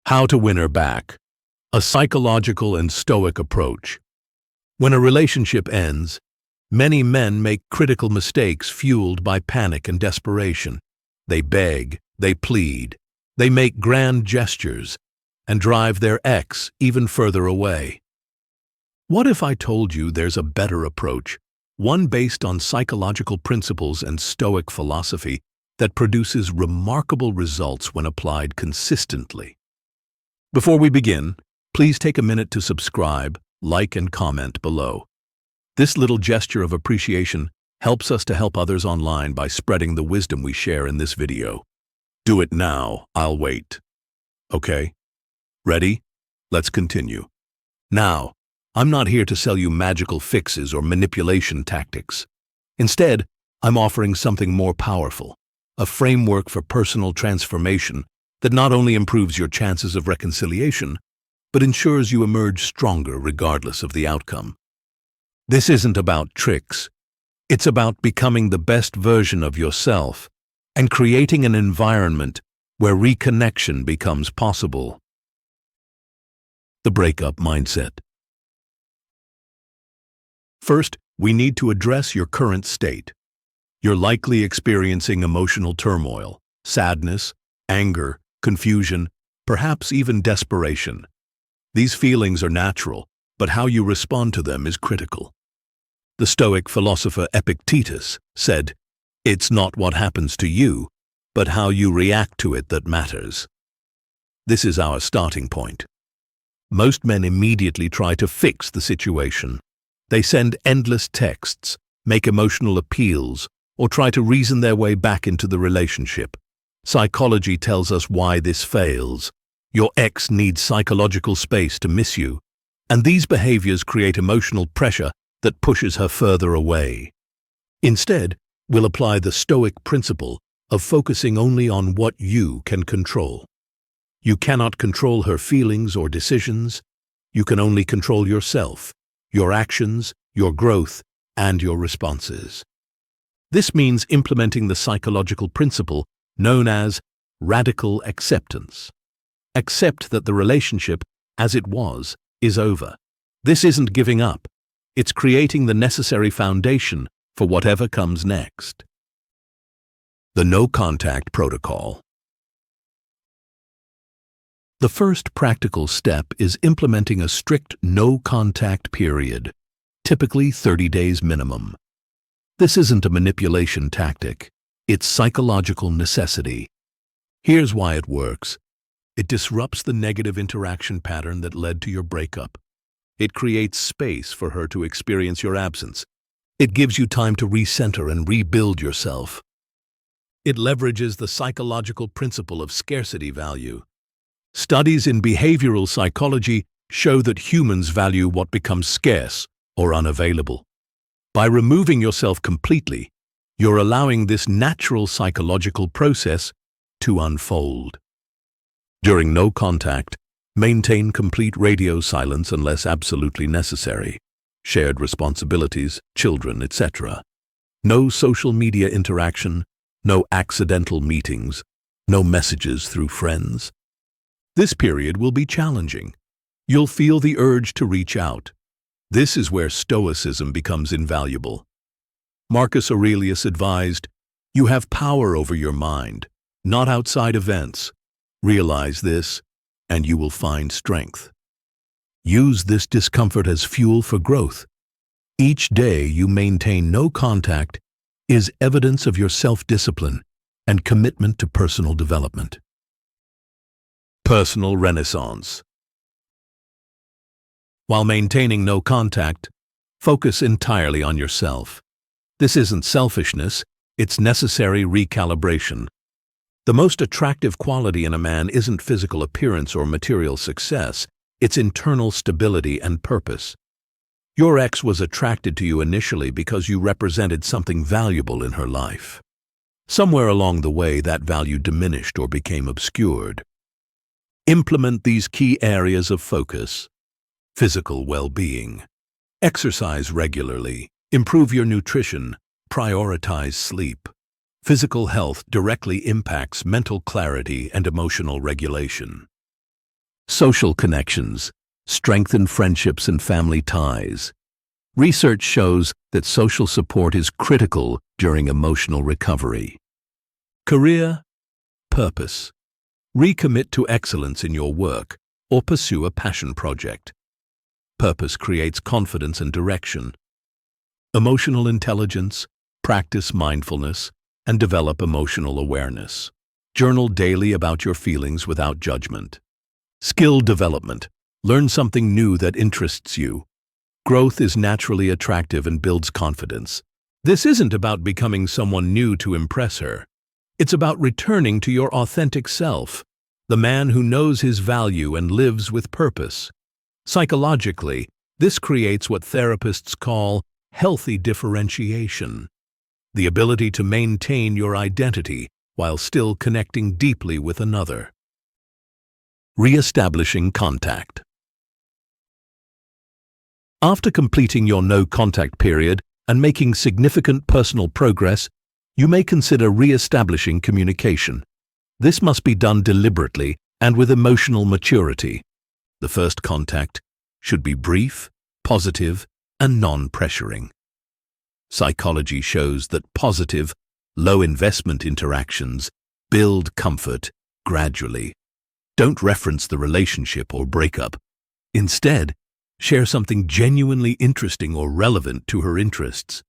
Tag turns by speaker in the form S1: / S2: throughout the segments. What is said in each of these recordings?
S1: How to win her back. A psychological and stoic approach. When a relationship ends, many men make critical mistakes fueled by panic and desperation. They beg, they plead, they make grand gestures, and drive their ex even further away. What if I told you there's a better approach, one based on psychological principles and Stoic philosophy that produces remarkable results when applied consistently? Before we begin, please take a minute to subscribe, like, and comment below. This little gesture of appreciation helps us to help others online by spreading the wisdom we share in this video. Do it now, I'll wait. Okay? Ready? Let's continue. Now, I'm not here to sell you magical fixes or manipulation tactics. Instead, I'm offering something more powerful, a framework for personal transformation that not only improves your chances of reconciliation, but ensures you emerge stronger regardless of the outcome. This isn't about tricks. It's about becoming the best version of yourself and creating an environment where reconnection becomes possible. The Breakup Mindset. First, we need to address your current state. You're likely experiencing emotional turmoil, sadness, anger, confusion, perhaps even desperation. These feelings are natural, but how you respond to them is critical. The Stoic philosopher Epictetus said, "It's not what happens to you, but how you react to it that matters." This is our starting point. Most men immediately try to fix the situation. They send endless texts, make emotional appeals, or try to reason their way back into the relationship. Psychology tells us why this fails. Your ex needs psychological space to miss you, and these behaviors create emotional pressure that pushes her further away. Instead, we'll apply the Stoic principle of focusing only on what you can control. You cannot control her feelings or decisions. You can only control yourself, your actions, your growth, and your responses. This means implementing the psychological principle known as radical acceptance. Accept that the relationship, as it was, is over. This isn't giving up. It's creating the necessary foundation for whatever comes next. The No Contact Protocol. The first practical step is implementing a strict no-contact period, typically 30 days minimum. This isn't a manipulation tactic. It's psychological necessity. Here's why it works. It disrupts the negative interaction pattern that led to your breakup. It creates space for her to experience your absence. It gives you time to recenter and rebuild yourself. It leverages the psychological principle of scarcity value. Studies in behavioral psychology show that humans value what becomes scarce or unavailable. By removing yourself completely, you're allowing this natural psychological process to unfold. During no contact, maintain complete radio silence unless absolutely necessary. Shared responsibilities, children, etc. No social media interaction, no accidental meetings, no messages through friends. This period will be challenging. You'll feel the urge to reach out. This is where Stoicism becomes invaluable. Marcus Aurelius advised, "You have power over your mind, not outside events. Realize this, and you will find strength." Use this discomfort as fuel for growth. Each day you maintain no contact is evidence of your self-discipline and commitment to personal development. Personal renaissance. While maintaining no contact, focus entirely on yourself. This isn't selfishness, it's necessary recalibration. The most attractive quality in a man isn't physical appearance or material success, it's internal stability and purpose. Your ex was attracted to you initially because you represented something valuable in her life. Somewhere along the way, that value diminished or became obscured. Implement these key areas of focus. Physical well-being. Exercise regularly. Improve your nutrition. Prioritize sleep. Physical health directly impacts mental clarity and emotional regulation. Social connections strengthen friendships and family ties. Research shows that social support is critical during emotional recovery. Career, purpose. Recommit to excellence in your work or pursue a passion project. Purpose creates confidence and direction. Emotional intelligence, practice mindfulness, and develop emotional awareness. Journal daily about your feelings without judgment. Skill development. Learn something new that interests you. Growth is naturally attractive and builds confidence. This isn't about becoming someone new to impress her. It's about returning to your authentic self, the man who knows his value and lives with purpose. Psychologically, this creates what therapists call healthy differentiation, the ability to maintain your identity while still connecting deeply with another. Reestablishing contact. After completing your no-contact period and making significant personal progress, you may consider re-establishing communication. This must be done deliberately and with emotional maturity. The first contact should be brief, positive, and non-pressuring. Psychology shows that positive, low-investment interactions build comfort gradually. Don't reference the relationship or breakup. Instead, share something genuinely interesting or relevant to her interests.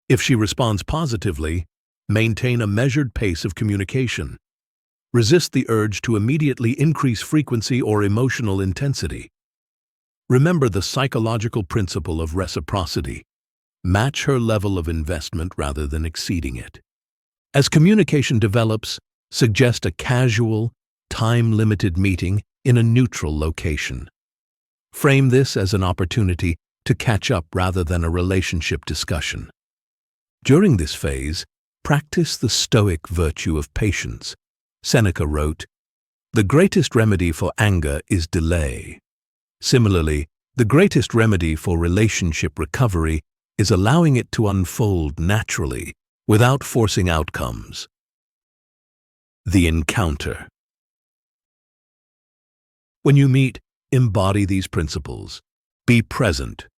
S1: If she responds positively, maintain a measured pace of communication. Resist the urge to immediately increase frequency or emotional intensity. Remember the psychological principle of reciprocity. Match her level of investment rather than exceeding it. As communication develops, suggest a casual, time-limited meeting in a neutral location. Frame this as an opportunity to catch up rather than a relationship discussion. During this phase, practice the Stoic virtue of patience. Seneca wrote, "The greatest remedy for anger is delay." Similarly, the greatest remedy for relationship recovery is allowing it to unfold naturally, without forcing outcomes. The encounter. When you meet, embody these principles. Be present.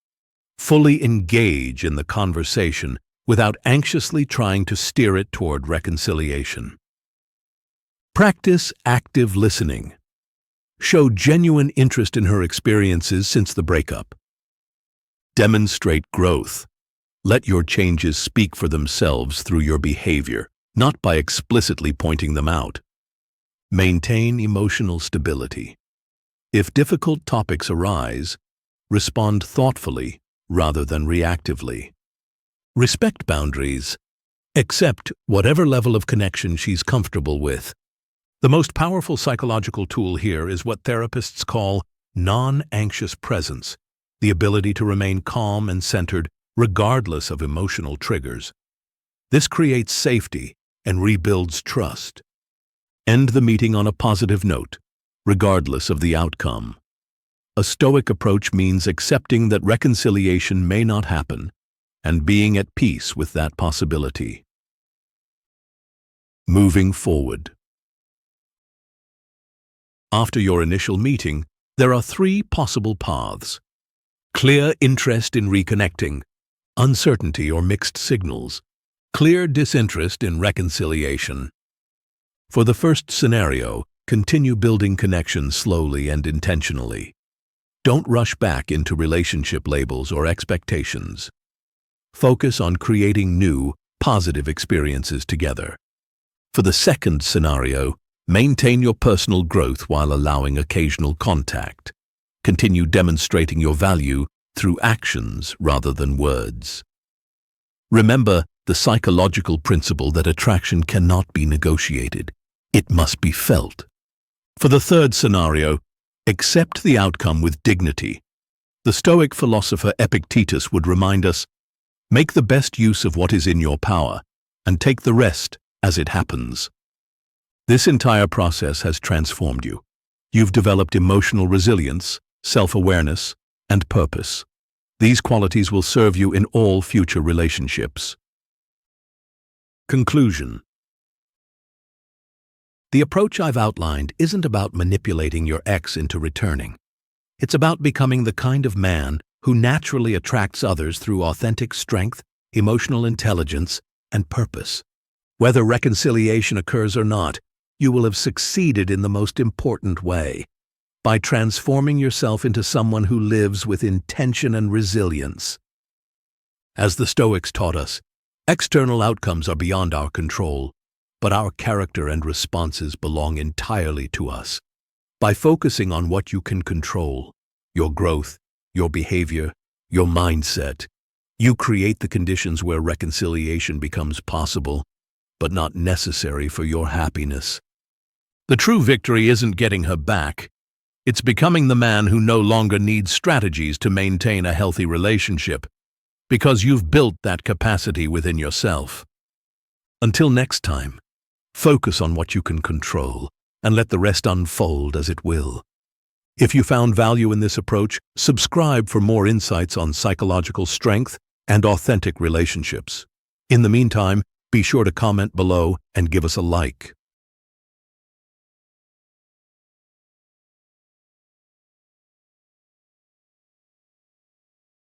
S1: Fully engage in the conversation without anxiously trying to steer it toward reconciliation. Practice active listening. Show genuine interest in her experiences since the breakup. Demonstrate growth. Let your changes speak for themselves through your behavior, not by explicitly pointing them out. Maintain emotional stability. If difficult topics arise, respond thoughtfully rather than reactively. Respect boundaries. Accept whatever level of connection she's comfortable with. The most powerful psychological tool here is what therapists call non-anxious presence, the ability to remain calm and centered regardless of emotional triggers. This creates safety and rebuilds trust. End the meeting on a positive note, regardless of the outcome. A Stoic approach means accepting that reconciliation may not happen and being at peace with that possibility. Moving forward. After your initial meeting, there are 3 possible paths. Clear interest in reconnecting, uncertainty or mixed signals, clear disinterest in reconciliation. For the first scenario, continue building connections slowly and intentionally. Don't rush back into relationship labels or expectations. Focus on creating new, positive experiences together. For the second scenario, maintain your personal growth while allowing occasional contact. Continue demonstrating your value through actions rather than words. Remember the psychological principle that attraction cannot be negotiated. It must be felt. For the third scenario, accept the outcome with dignity. The Stoic philosopher Epictetus would remind us, make the best use of what is in your power and take the rest as it happens. This entire process has transformed you. You've developed emotional resilience, self-awareness, and purpose. These qualities will serve you in all future relationships. Conclusion. The approach I've outlined isn't about manipulating your ex into returning. It's about becoming the kind of man who naturally attracts others through authentic strength, emotional intelligence, and purpose. Whether reconciliation occurs or not, you will have succeeded in the most important way, by transforming yourself into someone who lives with intention and resilience. As the Stoics taught us, external outcomes are beyond our control, but our character and responses belong entirely to us. By focusing on what you can control, your growth, your behavior, your mindset, you create the conditions where reconciliation becomes possible, but not necessary for your happiness. The true victory isn't getting her back. It's becoming the man who no longer needs strategies to maintain a healthy relationship, because you've built that capacity within yourself. Until next time, focus on what you can control and let the rest unfold as it will. If you found value in this approach, subscribe for more insights on psychological strength and authentic relationships. In the meantime, be sure to comment below and give us a like.